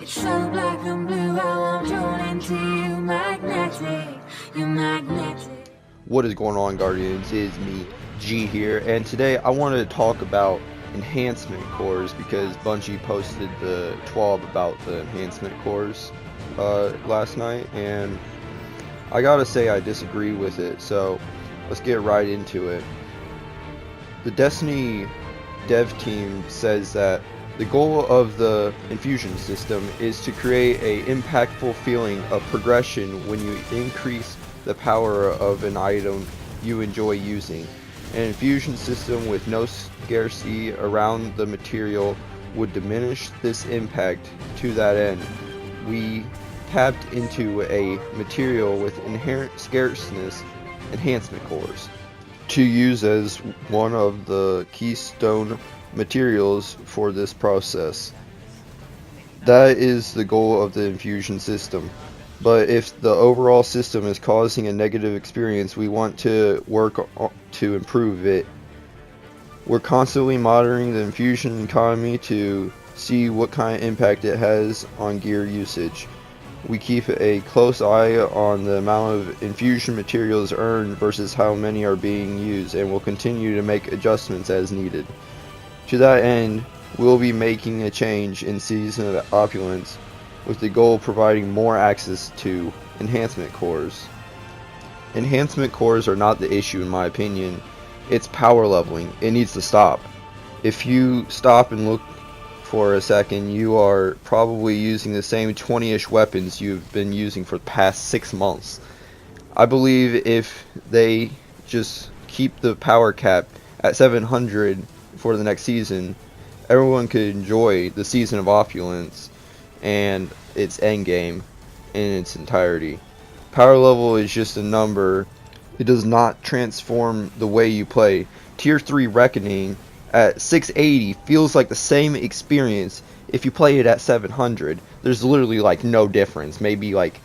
It's so black and blue, how I'm drawn into you, magnetic, you're magnetic. What is going on, Guardians? It is me, G here, and today I wanted to talk about enhancement cores because Bungie posted the TWAB about the enhancement cores last night, and I gotta say I disagree with it, so let's get right into it. The Destiny dev team says that the goal of the infusion system is to create a impactful feeling of progression when you increase the power of an item you enjoy using. An infusion system with no scarcity around the material would diminish this impact. To that end, we tapped into a material with inherent scarceness, enhancement cores, to use as one of the keystone materials for this process. That is the goal of the infusion system. But if the overall system is causing a negative experience, we want to work to improve it. We're constantly monitoring the infusion economy to see what kind of impact it has on gear usage. We keep a close eye on the amount of infusion materials earned versus how many are being used, and will continue to make adjustments as needed. To that end, we'll be making a change in Season of Opulence with the goal of providing more access to enhancement cores. Enhancement cores are not the issue in my opinion, it's power leveling. It needs to stop. If you stop and look for a second, you are probably using the same 20-ish weapons you've been using for the past 6 months. I believe if they just keep the power cap at 700 for the next season, everyone could enjoy the Season of Opulence and its endgame in its entirety. Power level is just a number. It does not transform the way you play. Tier 3 Reckoning at 680 feels like the same experience if you play it at 700. There's literally like no difference. Maybe like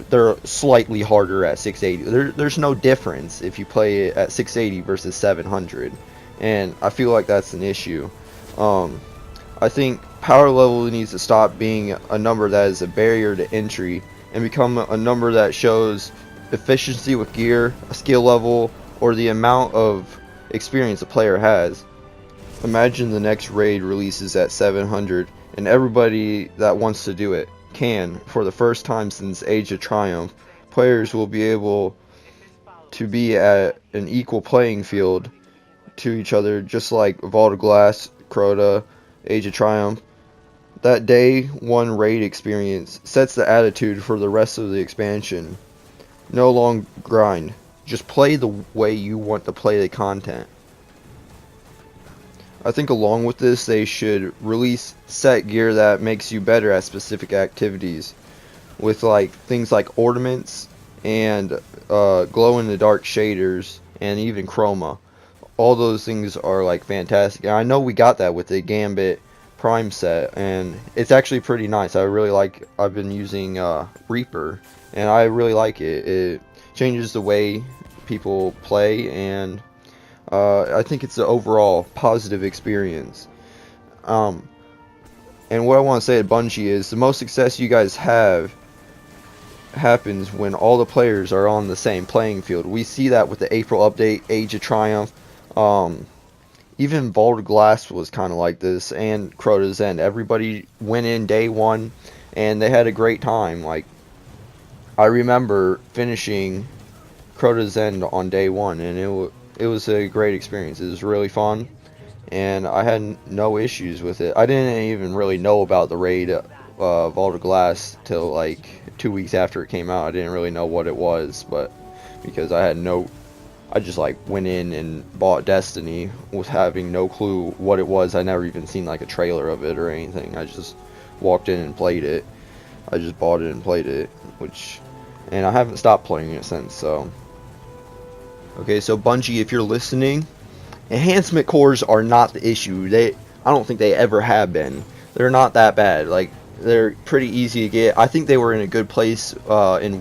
they're slightly harder at 680. There's no difference if you play it at 680 versus 700. And I feel like that's an issue. I think power level needs to stop being a number that is a barrier to entry and become a number that shows efficiency with gear, a skill level, or the amount of experience a player has. Imagine the next raid releases at 700 and everybody that wants to do it can. For the first time since Age of Triumph, players will be able to be at an equal playing field to each other, just like Vault of Glass, Crota, Age of Triumph. That day one raid experience sets the attitude for the rest of the expansion. No long grind. Just play the way you want to play the content. I think along with this, they should release set gear that makes you better at specific activities, with like things like ornaments and glow in the dark shaders and even chroma. All those things are like fantastic. And I know we got that with the Gambit Prime set, and it's actually pretty nice. I've been using Reaper, and I really like it. It changes the way people play, and I think it's an overall positive experience. And what I want to say at Bungie is the most success you guys have happens when all the players are on the same playing field. We see that with the April update, Age of Triumph. Even Vault of Glass was kind of like this, and Crota's End. Everybody went in day one, and they had a great time. Like, I remember finishing Crota's End on day one, and it was a great experience. It was really fun, and I had no issues with it. I didn't even really know about the raid Vault of Glass till like 2 weeks after it came out. I didn't really know what it was, but because I just like went in and bought Destiny with having no clue what it was. I never even seen like a trailer of it or anything. I just walked in and played it. I just bought it and played it, and I haven't stopped playing it since. So okay, so Bungie, if you're listening, enhancement cores are not the issue. I don't think they ever have been. They're not that bad. Like, they're pretty easy to get. I think they were in a good place in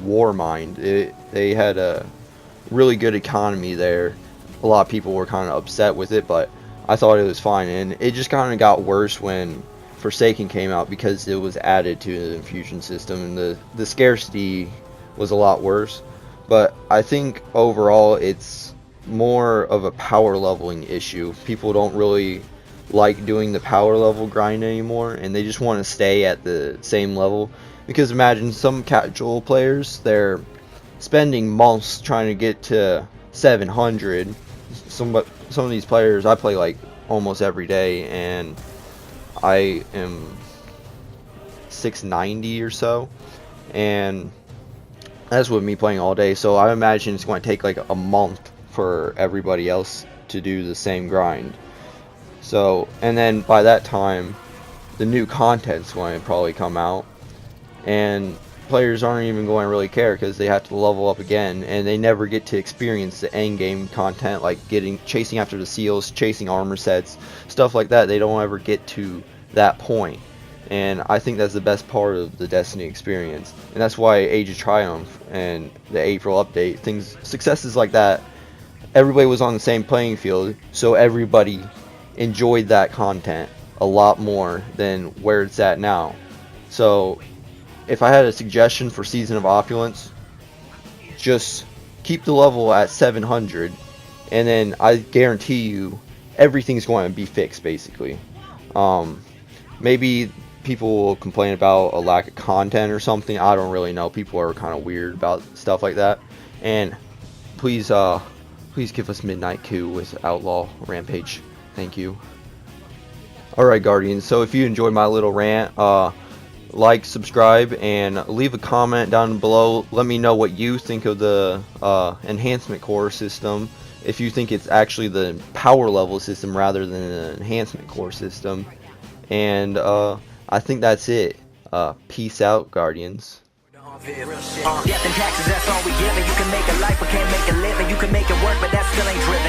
Warmind. They had a really good economy there. A lot of people were kind of upset with it, but I thought it was fine, and it just kind of got worse when Forsaken came out because it was added to the infusion system, and the scarcity was a lot worse. But I think overall it's more of a power leveling issue. People don't really like doing the power level grind anymore, and they just want to stay at the same level. Because imagine some casual players, they're spending months trying to get to 700. Some of these players I play like almost every day, and I am 690 or so, and that's with me playing all day. So I imagine it's going to take like a month for everybody else to do the same grind. So, and then by that time, the new content's going to probably come out, and players aren't even going to really care because they have to level up again, and they never get to experience the end game content, like chasing after the seals, chasing armor sets, stuff like that. They don't ever get to that point, and I think that's the best part of the Destiny experience, and that's why Age of Triumph and the April update, successes like that, everybody was on the same playing field, so everybody enjoyed that content a lot more than where it's at now. So if I had a suggestion for Season of Opulence, just keep the level at 700, and then I guarantee you everything's going to be fixed basically. Maybe people will complain about a lack of content or something. I don't really know. People are kind of weird about stuff like that. And please give us Midnight Coup with Outlaw Rampage. Thank you. Alright, Guardians, so if you enjoyed my little rant, like, subscribe, and leave a comment down below. Let me know what you think of the Enhancement Core system, if you think it's actually the power level system rather than the Enhancement Core system. And I think that's it. Peace out, Guardians. Death and taxes, that's all we give. And you can make a life but can't make a living. You can make it work, but that still ain't driven.